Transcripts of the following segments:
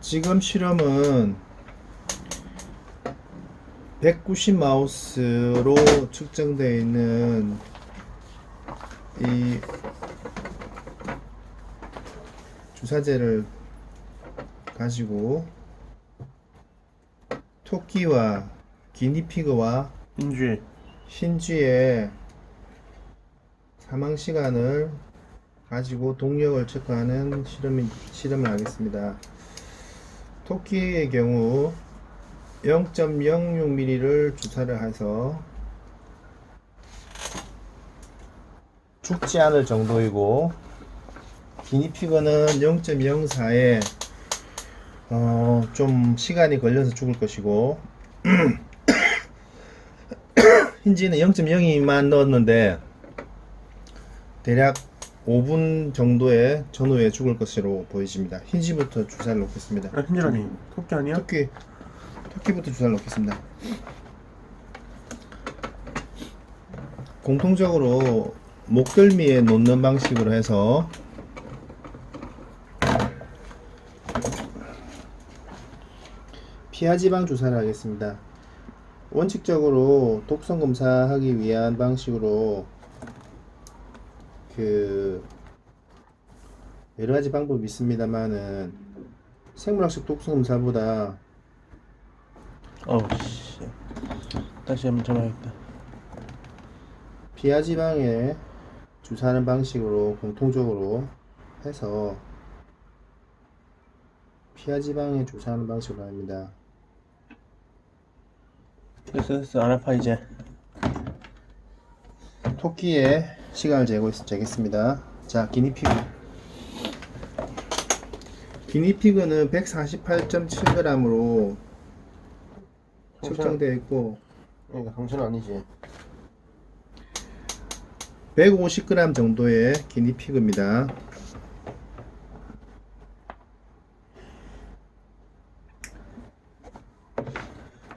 지금 실험은 190 마우스로 측정되어 있는 이 주사제를 가지고 토끼와 기니피그와 흰쥐의 사망 시간을 가지고 동력을 체크하는 실험을 하겠습니다. 토끼의 경우 0.06mm를 주사를 해서 죽지 않을 정도이고, 기니피그는 0.04에 좀 시간이 걸려서 죽을 것이고, 흰쥐는 0.02만 넣었는데 대략 5분 정도의 전후에 죽을 것으로 보여집니다. 흰쥐부터 주사를 놓겠습니다. 흰쥐라니 토끼 아니야? 토끼부터 주사를 놓겠습니다. 공통적으로 목덜미에 놓는 방식으로 해서 피하지방 주사를 하겠습니다. 원칙적으로 독성 검사하기 위한 방식으로 여러 가지 방법이 있습니다만은 생물학적 독성 검사보다 씨. 다시 한번 잡아야겠다. 피하지방에 주사하는 방식으로 공통적으로 해서 피하지방에 주사하는 방식으로 합니다. 됐어 안 아파 이제. 토끼의 시간을 재겠습니다. 자, 기니피그는 148.7g으로 측정되어 있고, 그러니까 당신은 아니지. 150g 정도의 기니피그입니다.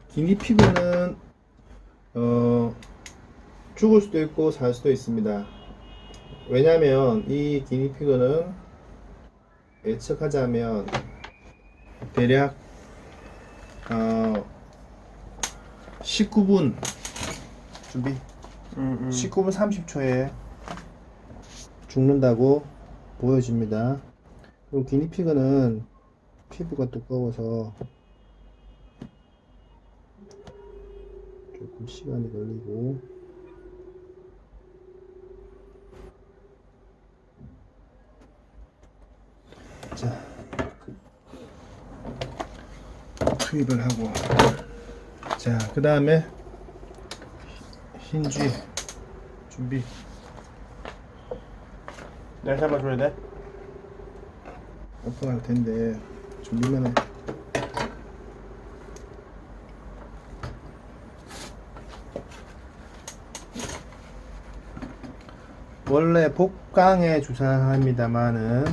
기니피그는 죽을 수도 있고 살 수도 있습니다. 왜냐면 이 기니피그는 예측하자면 대략 19분 19분 30초에 죽는다고 보여집니다. 그리고 기니피그는 피부가 두꺼워서 조금 시간이 걸리고, 자, 투입을 하고, 자, 그 다음에 흰쥐 준비. 내가 잡아줘야 돼? 오픈할 텐데 준비만 해. 원래 복강에 주사합니다만은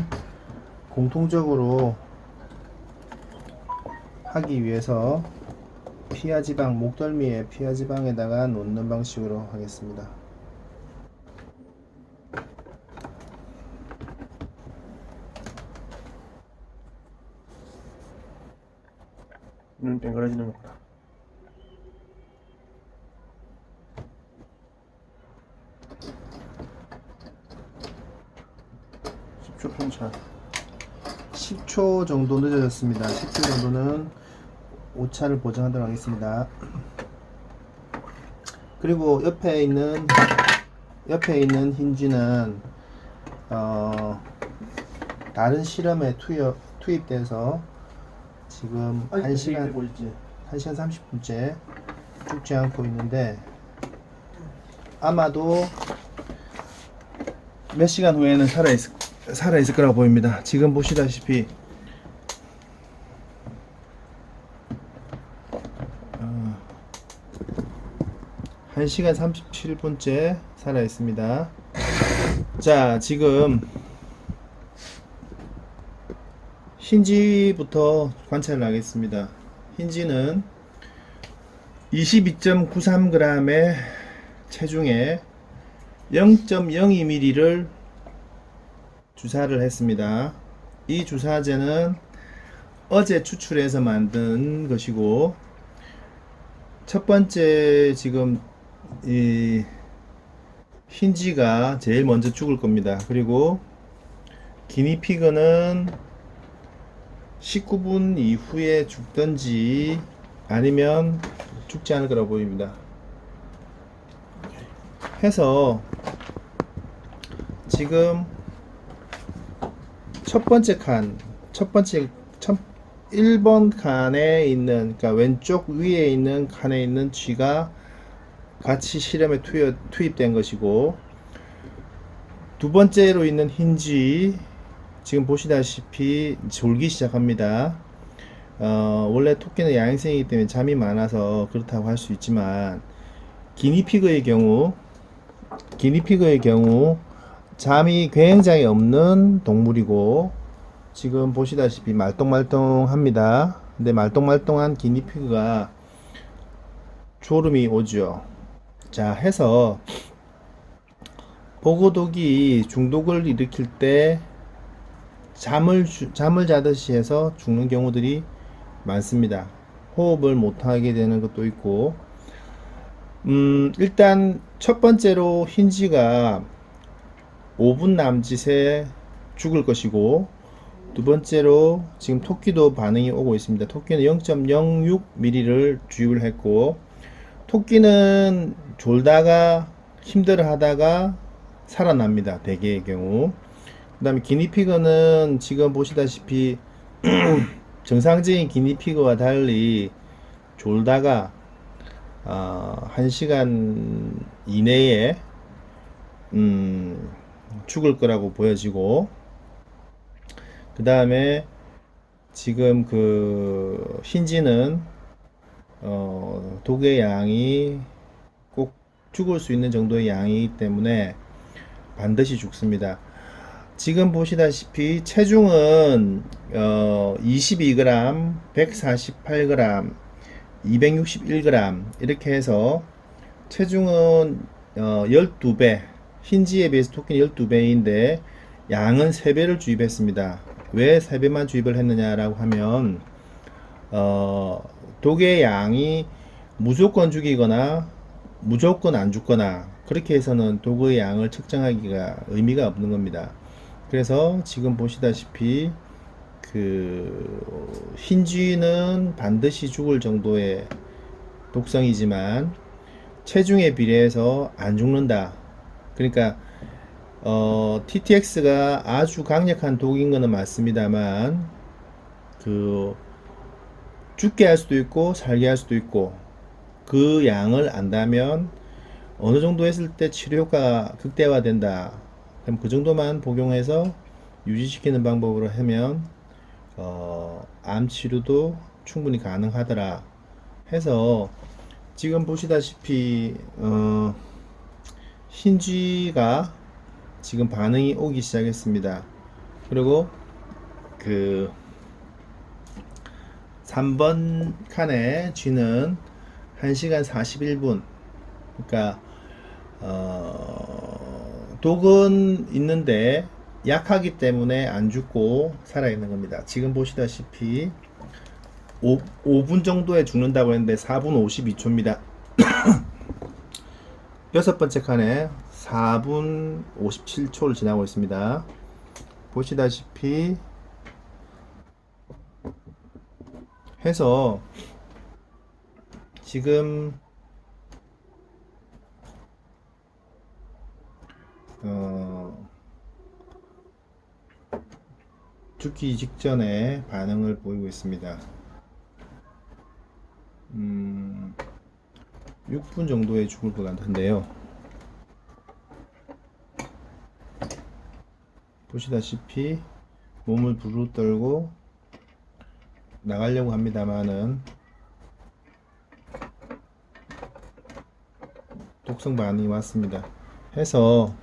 공통적으로 하기 위해서 피하지방, 목덜미에 피하지방에다가 놓는 방식으로 하겠습니다. 눈 땡그라지는 거 봐라. 10초 편차. 10초 정도 늦어졌습니다. 10초 정도는 오차를 보정하도록 하겠습니다. 그리고 옆에 있는 흰쥐는 다른 실험에 투입돼서 지금 1시간 30분째 죽지 않고 있는데, 아마도 몇 시간 후에는 살아있을 거라고 보입니다. 지금 보시다시피 1시간 37분째 살아있습니다. 자, 지금 흰쥐부터 관찰을 하겠습니다. 흰쥐는 22.93g의 체중에 0.02mm를 주사를 했습니다. 이 주사제는 어제 추출해서 만든 것이고, 첫 번째 지금 이 흰쥐가 제일 먼저 죽을 겁니다. 그리고 기니피그는 19분 이후에 죽든지 아니면 죽지 않을 거라고 보입니다. 해서 지금 첫 번째 칸, 첫 번째 1번 칸에 있는, 그러니까 왼쪽 위에 있는 칸에 있는 쥐가 같이 실험에 투입된 것이고, 두 번째로 있는 흰쥐 지금 보시다시피 졸기 시작합니다. 원래 토끼는 야행성이기 때문에 잠이 많아서 그렇다고 할 수 있지만, 기니피그의 경우 잠이 굉장히 없는 동물이고, 지금 보시다시피 말똥말똥합니다. 근데 말똥말똥한 기니피그가 졸음이 오죠. 자, 해서 보고독이 중독을 일으킬 때 잠을 자듯이 해서 죽는 경우들이 많습니다. 호흡을 못하게 되는 것도 있고, 일단 첫 번째로 흰쥐가 5분 남짓에 죽을 것이고, 두 번째로 지금 토끼도 반응이 오고 있습니다. 토끼는 0.06ml를 주입을 했고, 토끼는 졸다가 힘들어 하다가 살아납니다. 대개의 경우. 그 다음에 기니피그는 지금 보시다시피 정상적인 기니피그와 달리 졸다가 1시간 이내에 죽을 거라고 보여지고, 그 다음에 지금 그 흰쥐는 독의 양이 꼭 죽을 수 있는 정도의 양이기 때문에 반드시 죽습니다. 지금 보시다시피 체중은 22g, 148g, 261g 이렇게 해서 체중은 12배, 흰쥐에 비해서 토끼는 12배인데 양은 3배를 주입했습니다. 왜 3배만 주입을 했느냐라고 하면 독의 양이 무조건 죽이거나 무조건 안 죽거나 그렇게 해서는 독의 양을 측정하기가 의미가 없는 겁니다. 그래서 지금 보시다시피 그 흰쥐는 반드시 죽을 정도의 독성이지만 체중에 비례해서 안 죽는다. 그러니까 TTX가 아주 강력한 독인 것은 맞습니다만 그 죽게 할 수도 있고 살게 할 수도 있고, 그 양을 안다면 어느 정도 했을 때 치료 효과가 극대화된다. 그럼 그 정도만 복용해서 유지시키는 방법으로 하면 암 치료도 충분히 가능하더라 해서 지금 보시다시피 흰쥐가 지금 반응이 오기 시작했습니다. 그리고 그 3번 칸의 쥐는 1시간 41분, 그러니까 독은 있는데 약하기 때문에 안 죽고 살아있는 겁니다. 지금 보시다시피 5분 정도에 죽는다고 했는데 4분 52초입니다. 여섯 번째 칸에 4분 57초를 지나고 있습니다. 보시다시피 해서 지금 죽기 직전에 반응을 보이고 있습니다. 6분 정도에 죽을 것 같은데요. 보시다시피 몸을 부르르 떨고 나가려고 합니다만은 독성 반응이 왔습니다. 해서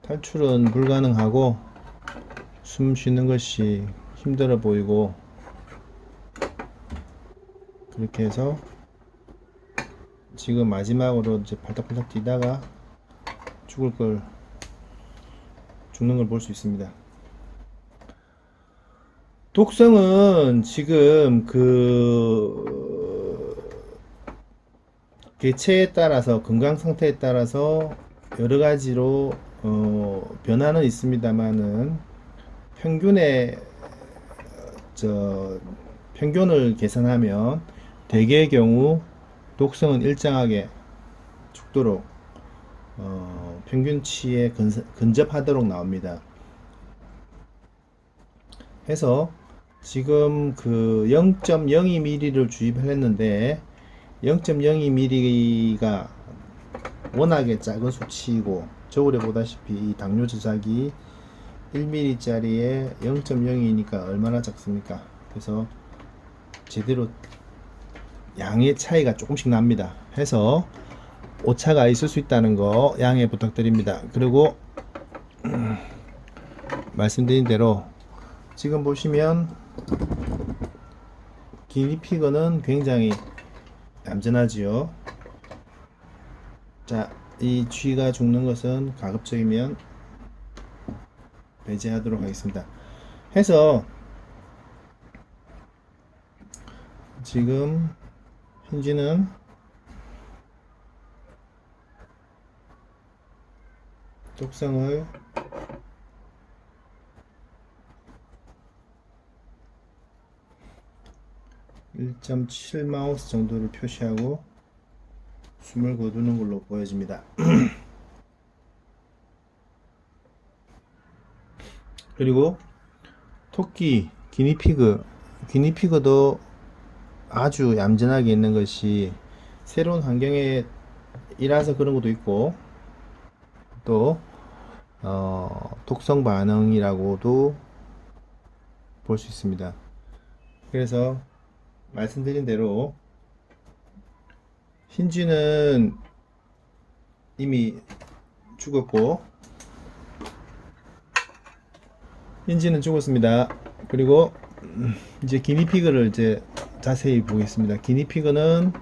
탈출은 불가능하고 숨 쉬는 것이 힘들어 보이고, 그렇게 해서 지금 마지막으로 이제 팔딱팔딱 뛰다가 죽는 걸 볼 수 있습니다. 독성은 지금 그 개체에 따라서 건강 상태에 따라서 여러 가지로 변화는 있습니다만은 평균의 저 평균을 계산하면 대개의 경우 독성은 일정하게 죽도록 평균치에 근접하도록 나옵니다. 해서 지금 그 0.02ml를 주입을 했는데 0.02ml가 워낙에 작은 수치이고 저번에 보다시피 이 당뇨 저작이 1ml짜리에 0.02니까 얼마나 작습니까? 그래서 제대로 양의 차이가 조금씩 납니다. 해서 오차가 있을 수 있다는 거 양해 부탁드립니다. 그리고 말씀드린 대로 지금 보시면 기니피그는 굉장히 얌전하지요. 자, 이 쥐가 죽는 것은 가급적이면 배제하도록 하겠습니다. 해서 지금 흰쥐는 독성을 1.7마우스 정도를 표시하고 숨을 거두는 걸로 보여집니다. 그리고 토끼, 기니피그도 아주 얌전하게 있는 것이 새로운 환경에 이라서 그런 것도 있고 또 독성 반응이라고도 볼 수 있습니다. 그래서 말씀드린 대로 흰쥐는 이미 죽었고 흰쥐는 죽었습니다. 그리고 이제 기니피그를 이제 자세히 보겠습니다. 기니피그는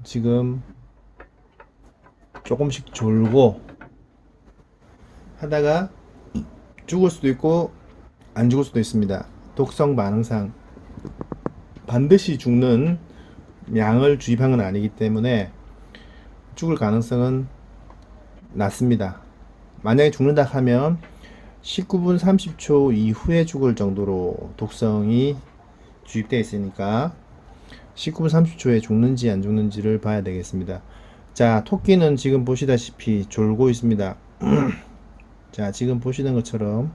지금 조금씩 졸고 하다가 죽을 수도 있고 안 죽을 수도 있습니다. 독성 반응상 반드시 죽는 양을 주입한 건 아니기 때문에 죽을 가능성은 낮습니다. 만약에 죽는다 하면 19분 30초 이후에 죽을 정도로 독성이 주입되어 있으니까 19분 30초에 죽는지 안 죽는지를 봐야 되겠습니다. 자, 토끼는 지금 보시다시피 졸고 있습니다. 자, 지금 보시는 것처럼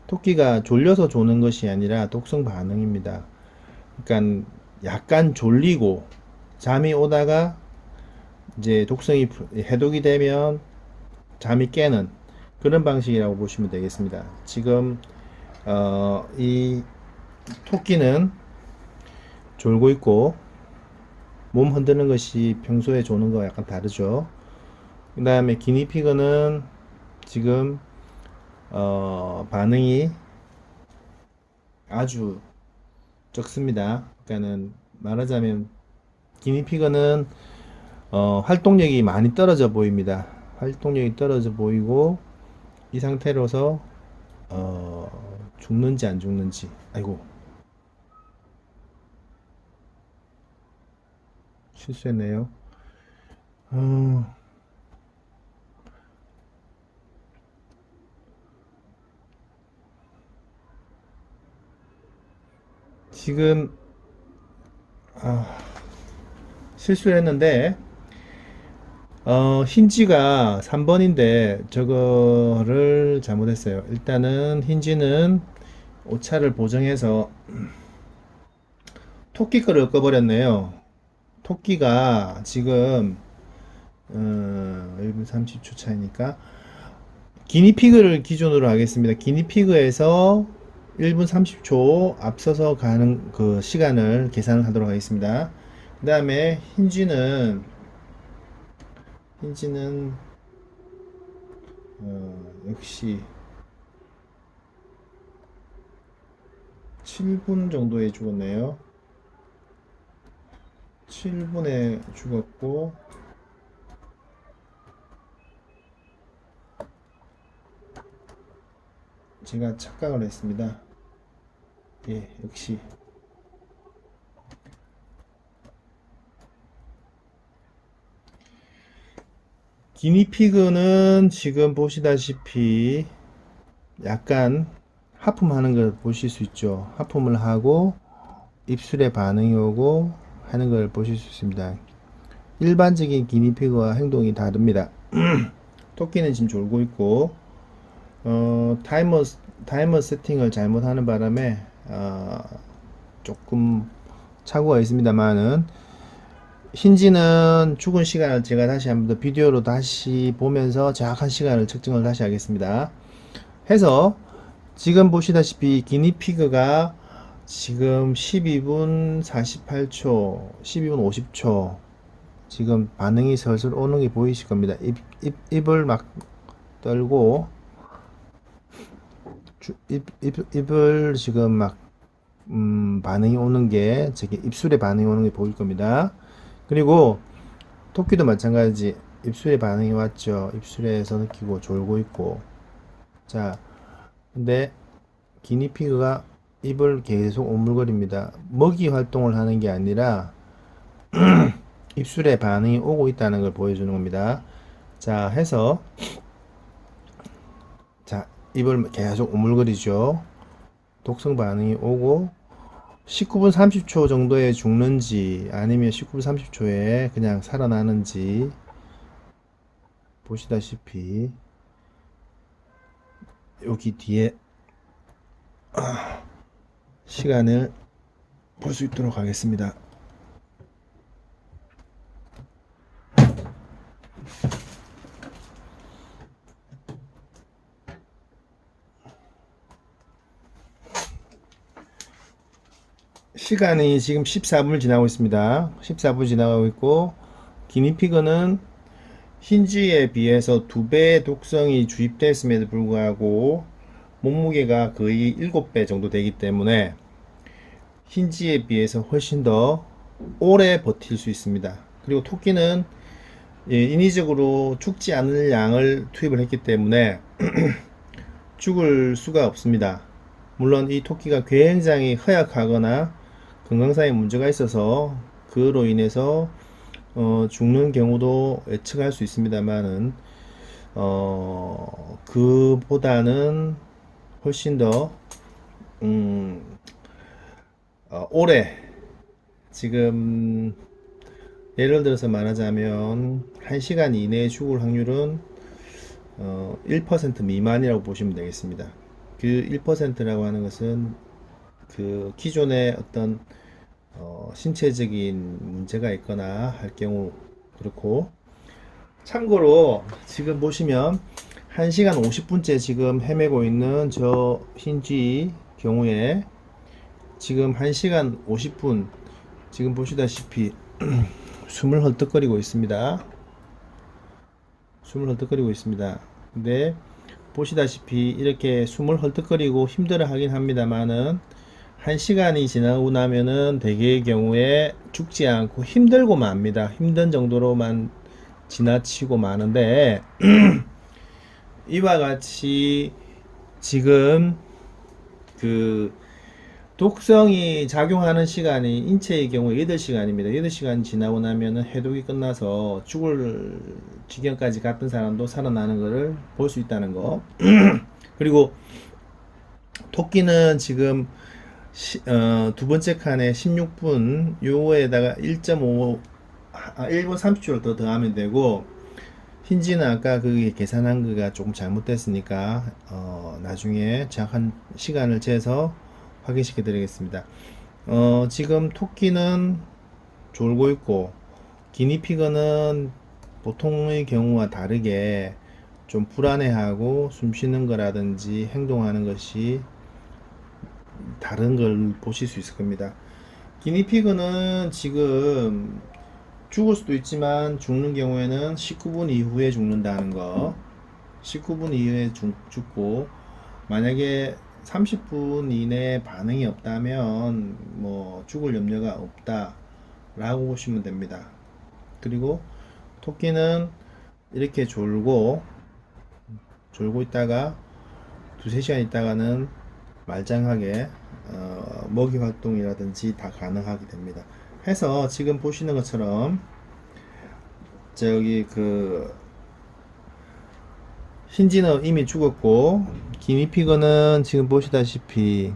토끼가 졸려서 조는 것이 아니라 독성 반응입니다. 그러니까 약간 졸리고 잠이 오다가 이제 독성이 해독이 되면 잠이 깨는 그런 방식이라고 보시면 되겠습니다. 지금 이 토끼는 졸고 있고 몸 흔드는 것이 평소에 조는 거와 약간 다르죠. 그 다음에 기니피그는 지금 반응이 아주 적습니다. 그러니까는 말하자면 기니피그는 활동력이 많이 떨어져 보입니다. 활동력이 떨어져 보이고 이 상태로서 죽는지 안 죽는지 아이고 실수했네요. 지금 실수를 했는데 흰지가 3번인데 저거를 잘못했어요. 일단은 흰지는 오차를 보정해서 토끼 거를 꺼버렸네요. 토끼가 지금 1분 30초 차이니까 기니피그를 기준으로 하겠습니다. 기니피그에서 1분 30초 앞서서 가는 그 시간을 계산을 하도록 하겠습니다. 그 다음에 흰쥐는 역시 7분 정도에 죽었네요. 7분에 죽었고 제가 착각을 했습니다. 예, 역시 기니피그는 지금 보시다시피 약간 하품하는 걸 보실 수 있죠. 하품을 하고 입술에 반응이 오고 하는 걸 보실 수 있습니다. 일반적인 기니피그와 행동이 다릅니다. 토끼는 지금 졸고 있고 타이머 세팅을 잘못하는 바람에 조금 착오가 있습니다만은 힌지는 죽은 시간을 제가 다시 한번 더 비디오로 다시 보면서 정확한 시간을 측정을 다시 하겠습니다. 해서 지금 보시다시피 기니피그가 지금 12분 48초, 12분 50초 지금 반응이 슬슬 오는 게 보이실 겁니다. 입을 막 떨고 입을 지금 막 반응이 오는 게 저기 입술에 반응이 오는 게 보일 겁니다. 그리고 토끼도 마찬가지 입술에 반응이 왔죠. 입술에서 느끼고 졸고 있고. 자, 근데 기니피그가 입을 계속 오물거립니다. 먹이 활동을 하는 게 아니라 입술에 반응이 오고 있다는 걸 보여주는 겁니다. 자, 해서 자, 입을 계속 오물거리죠. 독성 반응이 오고 19분 30초 정도에 죽는지 아니면 19분 30초에 그냥 살아나는지 보시다시피 여기 뒤에 시간을 볼 수 있도록 하겠습니다. 시간이 지금 14분을 지나고 있습니다. 14분 지나가고 있고 기니피그는 흰쥐에 비해서 2배의 독성이 주입됐음에도 불구하고 몸무게가 거의 7배 정도 되기 때문에 흰쥐에 비해서 훨씬 더 오래 버틸 수 있습니다. 그리고 토끼는 인위적으로 죽지 않을 양을 투입을 했기 때문에 죽을 수가 없습니다. 물론 이 토끼가 굉장히 허약하거나 건강상의 문제가 있어서 그로 인해서 죽는 경우도 예측할 수 있습니다만은 그보다는 훨씬 더 오래 지금 예를 들어서 말하자면 1시간 이내에 죽을 확률은 1% 미만이라고 보시면 되겠습니다. 그 1%라고 하는 것은 그 기존의 어떤 신체적인 문제가 있거나 할 경우 그렇고 참고로 지금 보시면 1시간 50분째 지금 헤매고 있는 저 흰쥐 경우에 지금 1시간 50분 지금 보시다시피 숨을 헐떡거리고 있습니다. 숨을 헐떡거리고 있습니다. 근데 보시다시피 이렇게 숨을 헐떡거리고 힘들어 하긴 합니다만은 1시간이 지나고 나면은 대개의 경우에 죽지 않고 힘들고 맙니다. 힘든 정도로만 지나치고 마는데 이와 같이 지금 그 독성이 작용하는 시간이 인체의 경우에 8시간입니다. 8시간 지나고 나면은 해독이 끝나서 죽을 지경까지 갔던 사람도 살아나는 것을 볼 수 있다는 거. 그리고 토끼는 지금 두 번째 칸에 16분 요거에다가 1.5 1분 30초를 더 더하면 되고 흰지는 아까 그 계산한 거가 조금 잘못됐으니까 나중에 정확한 시간을 재서 확인시켜 드리겠습니다. 지금 토끼는 졸고 있고 기니피그는 보통의 경우와 다르게 좀 불안해하고 숨 쉬는 거라든지 행동하는 것이 다른 걸 보실 수 있을 겁니다. 기니피그는 지금 죽을 수도 있지만 죽는 경우에는 19분 이후에 죽는다는 거 19분 이후에 죽고 만약에 30분 이내에 반응이 없다면 뭐 죽을 염려가 없다 라고 보시면 됩니다. 그리고 토끼는 이렇게 졸고 있다가 두세 시간 있다가는 말짱하게 먹이 활동이라든지 다 가능하게 됩니다. 해서 지금 보시는 것처럼 저기 그 흰지는 이미 죽었고 기니피그는 지금 보시다시피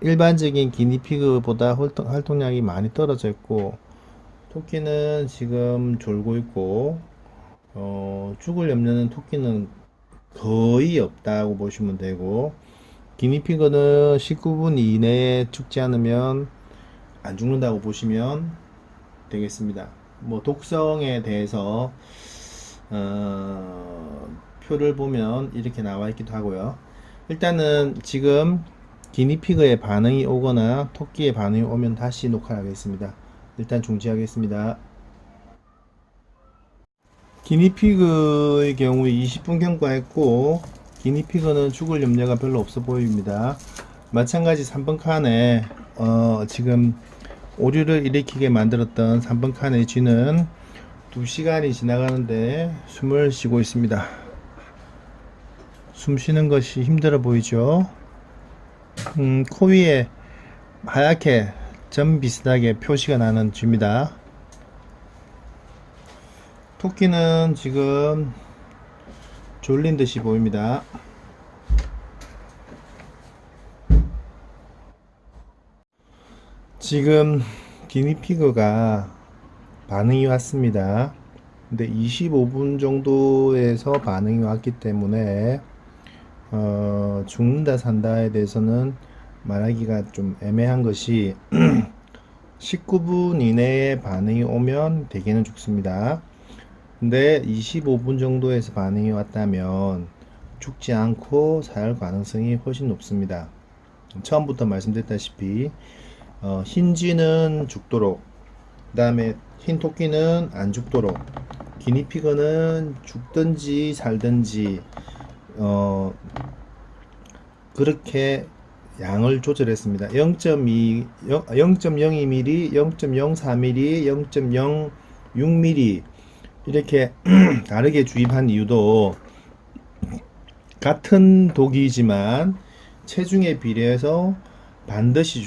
일반적인 기니피그보다 활동량이 많이 떨어져 있고 토끼는 지금 졸고 있고 죽을 염려는 토끼는 거의 없다고 보시면 되고 기니피그는 19분 이내에 죽지 않으면 안 죽는다고 보시면 되겠습니다. 뭐 독성에 대해서 표를 보면 이렇게 나와 있기도 하고요. 일단은 지금 기니피그의 반응이 오거나 토끼의 반응이 오면 다시 녹화를 하겠습니다. 일단 중지하겠습니다. 기니피그의 경우에 20분 경과했고 기니피그는 죽을 염려가 별로 없어 보입니다. 마찬가지 3번 칸에 지금 오류를 일으키게 만들었던 3번 칸의 쥐는 2시간이 지나가는데 숨을 쉬고 있습니다. 숨 쉬는 것이 힘들어 보이죠? 코 위에 하얗게 점 비슷하게 표시가 나는 쥐입니다. 토끼는 지금 졸린 듯이 보입니다. 지금 기니피그가 반응이 왔습니다. 근데 25분 정도에서 반응이 왔기 때문에 죽는다 산다에 대해서는 말하기가 좀 애매한 것이 19분 이내에 반응이 오면 대개는 죽습니다. 근데 25분 정도에서 반응이 왔다면 죽지 않고 살 가능성이 훨씬 높습니다. 처음부터 말씀드렸다시피 흰쥐는 죽도록, 그 다음에 흰 토끼는 안 죽도록, 기니피그는 죽든지 살든지 그렇게 양을 조절했습니다. 0.2, 0.02mm, 0.04mm, 0.06mm 이렇게 다르게 주입한 이유도 같은 독이지만 체중에 비례해서 반드시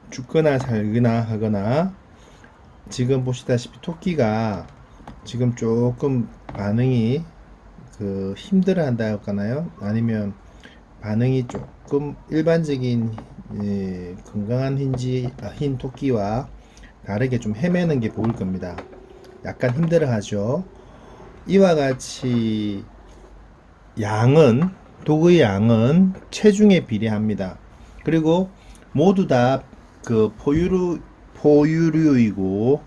죽거나 살거나 하거나, 지금 보시다시피 토끼가 지금 조금 반응이 힘들어 한다 할까나요? 아니면 반응이 조금 일반적인 건강한 흰 토끼와 다르게 좀 헤매는 게 보일 겁니다. 약간 힘들어 하죠. 이와 같이 독의 양은 체중에 비례합니다. 그리고 모두 다 그 포유류이고,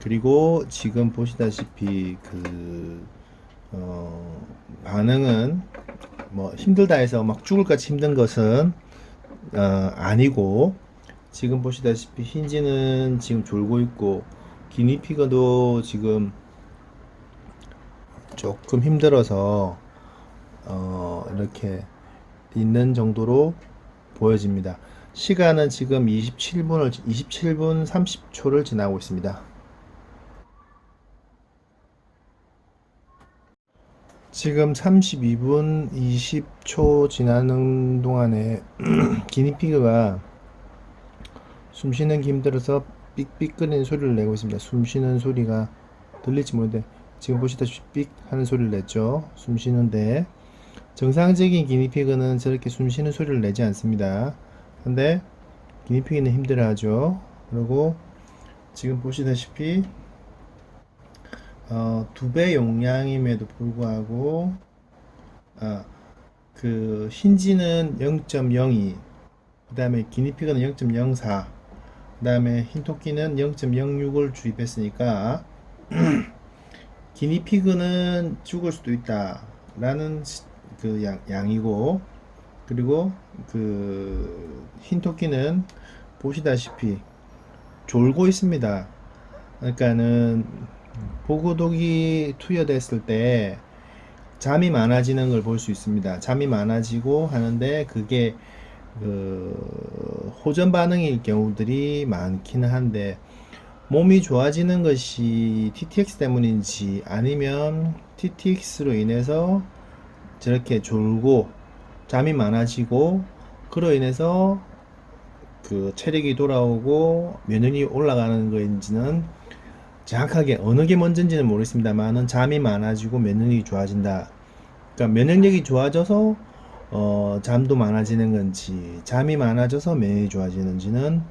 그리고 지금 보시다시피 반응은 뭐 힘들다 해서 막 죽을같이 힘든 것은 아니고, 지금 보시다시피 흰쥐는 지금 졸고 있고 기니피그도 지금 조금 힘들어서 이렇게 있는 정도로 보여집니다. 시간은 지금 27분 30초를 지나고 있습니다. 지금 32분 20초 지나는 동안에 기니피그가 숨 쉬는 게 힘들어서 삑삑거리는 소리를 내고 있습니다. 숨 쉬는 소리가 들릴지 모르는데 지금 보시다시피 삑 하는 소리를 냈죠. 숨 쉬는데 정상적인 기니피그는 저렇게 숨 쉬는 소리를 내지 않습니다. 근데 기니피그는 힘들어하죠. 그리고 지금 보시다시피 2배 용량임에도 불구하고 흰쥐는 0.02, 그 다음에 기니피그는 0.04, 그 다음에 흰토끼는 0.06을 주입했으니까 기니피그는 죽을 수도 있다 라는 양이고, 그리고 흰토끼는 보시다시피 졸고 있습니다. 그러니까는 보고독이 투여됐을 때 잠이 많아지는 걸 볼 수 있습니다. 잠이 많아지고 하는데 그게 호전 반응일 경우들이 많기는 한데, 몸이 좋아지는 것이 TTX 때문인지 아니면 TTX로 인해서 저렇게 졸고 잠이 많아지고 그로 인해서 그 체력이 돌아오고 면역력이 올라가는 거인지는 정확하게 어느 게 먼저인지는 모르겠습니다만은 잠이 많아지고 면역력이 좋아진다. 그러니까 면역력이 좋아져서 잠도 많아지는 건지 잠이 많아져서 면역이 좋아지는지는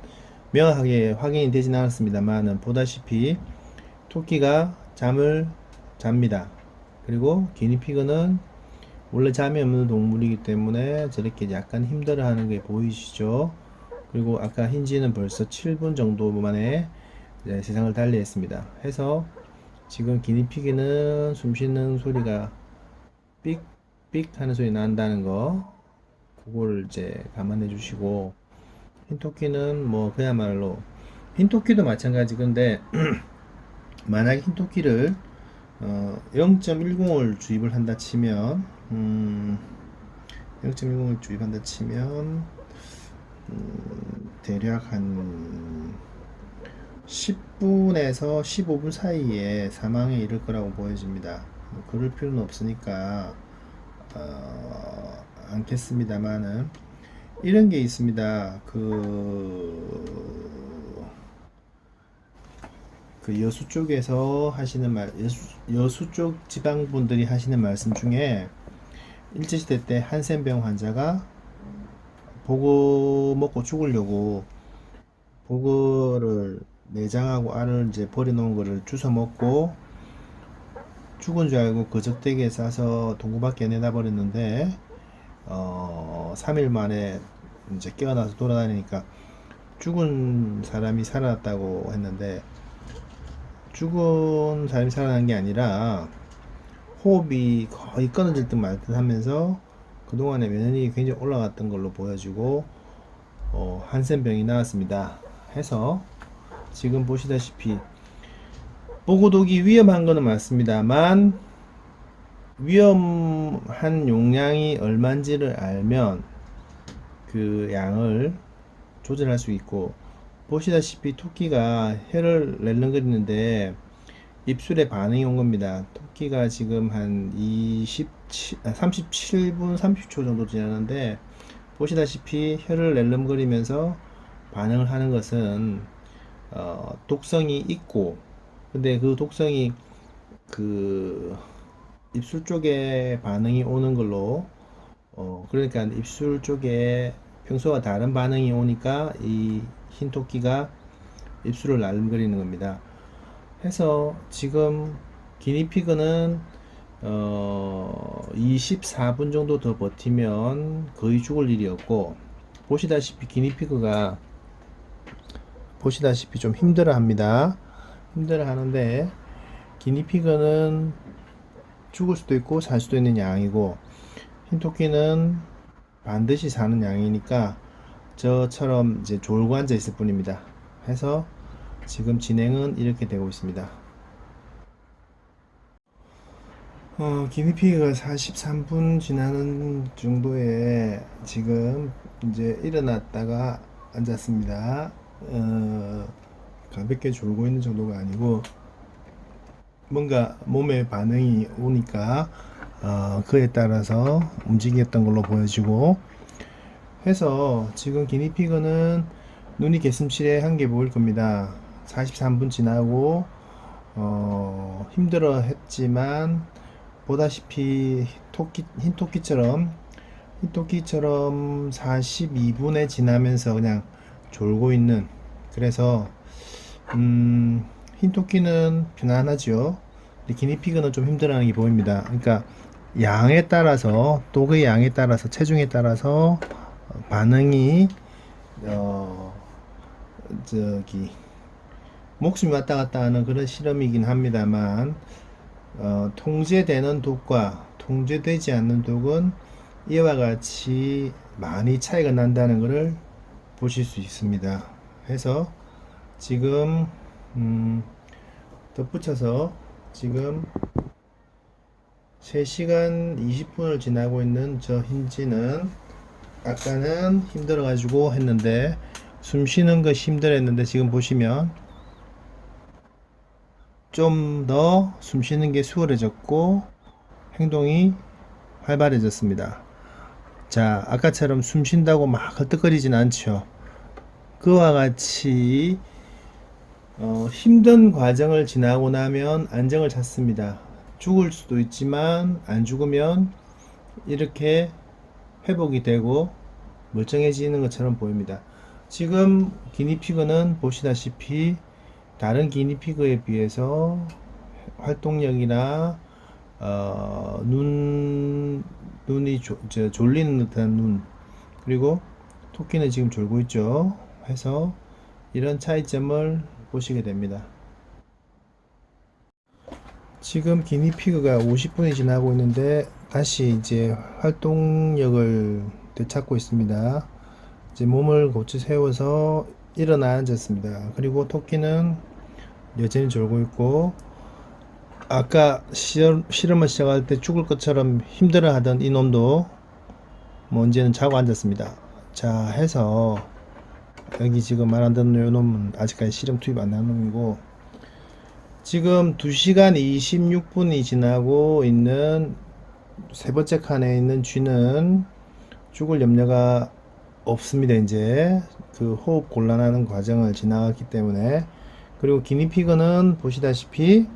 명확하게 확인이 되진 않았습니다만은 보다시피 토끼가 잠을 잡니다. 그리고 기니피그는 원래 잠이 없는 동물이기 때문에 저렇게 약간 힘들어하는 게 보이시죠? 그리고 아까 힌지는 벌써 7분 정도 만에 세상을 달리했습니다. 해서 지금 기니피그는 숨 쉬는 소리가 삑삑 하는 소리 난다는 거 그걸 이제 감안해 주시고 흰토끼는 뭐 그야말로 흰토끼도 마찬가지 근데 만약에 흰토끼를 0.10을 주입을 한다 치면 0.10을 주입한다 치면 대략 한 10분에서 15분 사이에 사망에 이를 거라고 보여집니다. 뭐 그럴 필요는 없으니까 않겠습니다만은 이런 게 있습니다. 그 여수 쪽에서 하시는 여수 쪽 지방분들이 하시는 말씀 중에 일제시대 때 한센병 환자가 보고 먹고 죽으려고 보고를 내장하고 알을 이제 버려놓은 거를 주워 먹고 죽은 줄 알고 거적대기에 싸서 동구 밖에 내다 버렸는데 3일 만에 이제 깨어나서 돌아다니니까 죽은 사람이 살아났다고 했는데 죽은 사람이 살아난 게 아니라 호흡이 거의 끊어질 듯 말 듯 하면서 그동안에 면역력이 굉장히 올라갔던 걸로 보여지고 한센병이 나왔습니다. 해서 지금 보시다시피 보고독이 위험한 거는 맞습니다만 위험한 용량이 얼마인지를 알면 그 양을 조절할 수 있고 보시다시피 토끼가 혀를 낼름거리는데 입술에 반응이 온 겁니다. 토끼가 지금 한 37분 30초 정도 지났는데 보시다시피 혀를 낼름거리면서 반응을 하는 것은 독성이 있고 근데 그 독성이 그 입술 쪽에 반응이 오는 걸로 그러니까 입술 쪽에 평소와 다른 반응이 오니까 이 흰 토끼가 입술을 날름거리는 겁니다. 해서 지금 기니피그는 24분 정도 더 버티면 거의 죽을 일이 없고 보시다시피 기니피그가 보시다시피 좀 힘들어 합니다. 힘들어 하는데 기니피그는 죽을 수도 있고 살 수도 있는 양이고 흰토끼는 반드시 사는 양이니까 저처럼 이제 졸고 앉아 있을 뿐입니다. 해서 지금 진행은 이렇게 되고 있습니다. 기니피그가 43분 지나는 정도에 지금 이제 일어났다가 앉았습니다. 가볍게 졸고 있는 정도가 아니고 뭔가 몸에 반응이 오니까 그에 따라서 움직였던 걸로 보여지고 해서 지금 기니피그는 눈이 개슴츠레 한 게 보일 겁니다. 43분 지나고 힘들어 했지만 보다시피 흰토끼처럼 42분에 지나면서 그냥 졸고 있는 그래서 흰토끼는 편안하죠. 근데 기니피그는 좀 힘들어하는 게 보입니다. 그러니까 양에 따라서 독의 양에 따라서 체중에 따라서 반응이 저기 목숨이 왔다 갔다 하는 그런 실험이긴 합니다만 통제되는 독과 통제되지 않는 독은 이와 같이 많이 차이가 난다는 것을 보실 수 있습니다. 해서 지금 덧붙여서 지금 3시간 20분을 지나고 있는 저 힌지는 아까는 힘들어 가지고 했는데 숨 쉬는 거 힘들어 했는데 지금 보시면 좀 더 숨 쉬는 게 수월해졌고 행동이 활발해졌습니다. 자, 아까처럼 숨 쉰다고 막 헐떡거리진 않죠. 그와 같이 힘든 과정을 지나고 나면 안정을 찾습니다. 죽을 수도 있지만 안 죽으면 이렇게 회복이 되고 멀쩡해지는 것처럼 보입니다. 지금 기니피그는 보시다시피 다른 기니피그에 비해서 활동력이나 눈이 졸리는 듯한 눈, 그리고 토끼는 지금 졸고 있죠. 해서 이런 차이점을 보시게 됩니다. 지금 기니피그가 50분이 지나고 있는데 다시 이제 활동력을 되찾고 있습니다. 이제 몸을 고쳐 세워서 일어나 앉았습니다. 그리고 토끼는 여전히 졸고 있고, 아까 실험을 시작할 때 죽을 것처럼 힘들어 하던 이놈도 뭐 이제는 자고 앉았습니다. 자, 해서 여기 지금 말 안 듣는 이놈은 아직까지 실험 투입 안 한 놈이고, 지금 2시간 26분이 지나고 있는 세 번째 칸에 있는 쥐는 죽을 염려가 없습니다. 이제 그 호흡 곤란하는 과정을 지나갔기 때문에. 그리고 기니피그는 보시다시피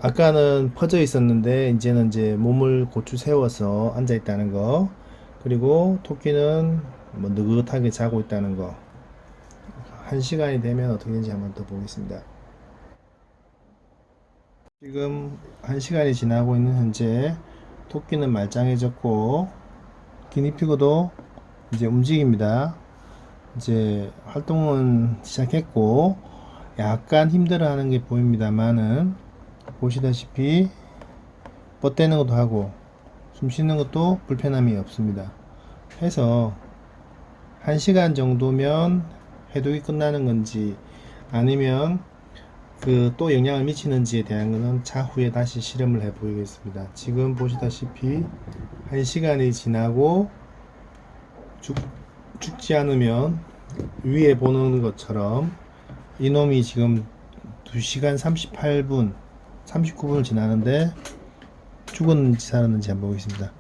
아까는 퍼져 있었는데 이제는 이제 몸을 고추 세워서 앉아 있다는 거, 그리고 토끼는 뭐 느긋하게 자고 있다는 거. 1시간이 되면 어떻게 되는지 한번 더 보겠습니다. 지금 1시간이 지나고 있는 현재 토끼는 말짱해졌고 기니피그도 이제 움직입니다. 이제 활동은 시작했고 약간 힘들어하는 게 보입니다만은 보시다시피 뻗대는 것도 하고 숨 쉬는 것도 불편함이 없습니다. 해서 1시간 정도면 해독이 끝나는 건지 아니면 그 또 영향을 미치는지에 대한 것은 차후에 다시 실험을 해 보이겠습니다. 지금 보시다시피 1시간이 지나고 죽지 않으면 위에 보는 것처럼 이놈이 지금 2시간 38분 39분을 지나는데 죽었는지 살았는지 한번 보겠습니다.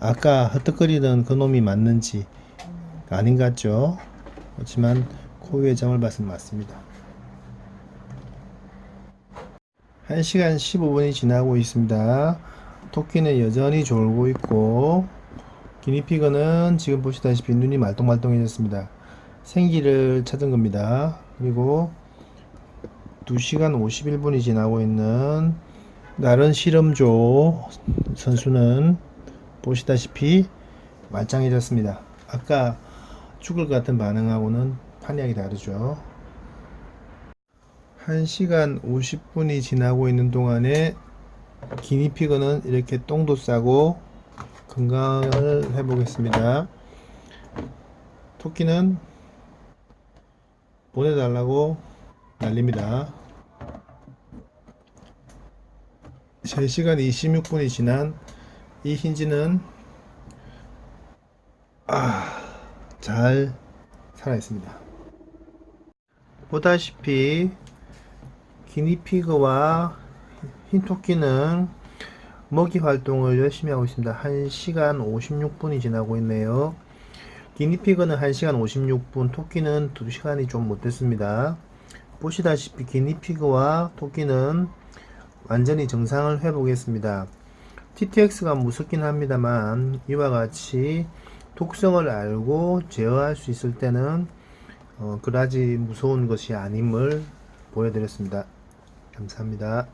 아까 헛떡거리던 그 놈이 맞는지 아닌 것 같죠? 그렇지만 코위에 점을 봤으면 맞습니다. 1시간 15분이 지나고 있습니다. 토끼는 여전히 졸고 있고 기니피그는 지금 보시다시피 눈이 말똥말똥해졌습니다. 생기를 찾은 겁니다. 그리고 2시간 51분이 지나고 있는 다른 실험조 선수는 보시다시피 말짱해졌습니다. 아까 죽을 것 같은 반응하고는 판이하게 다르죠. 1시간 50분이 지나고 있는 동안에 기니피그는 이렇게 똥도 싸고 건강을 해보겠습니다. 토끼는 보내달라고 난립니다. 3시간 26분이 지난 이 힌지는 잘 살아있습니다. 보다시피 기니피그와 흰토끼는 먹이 활동을 열심히 하고 있습니다. 1시간 56분이 지나고 있네요. 기니피그는 1시간 56분, 토끼는 2시간이 좀 못됐습니다. 보시다시피 기니피그와 토끼는 완전히 정상을 회복했습니다. TTX가 무섭긴 합니다만 이와 같이 독성을 알고 제어할 수 있을 때는 그다지 무서운 것이 아님을 보여드렸습니다. 감사합니다.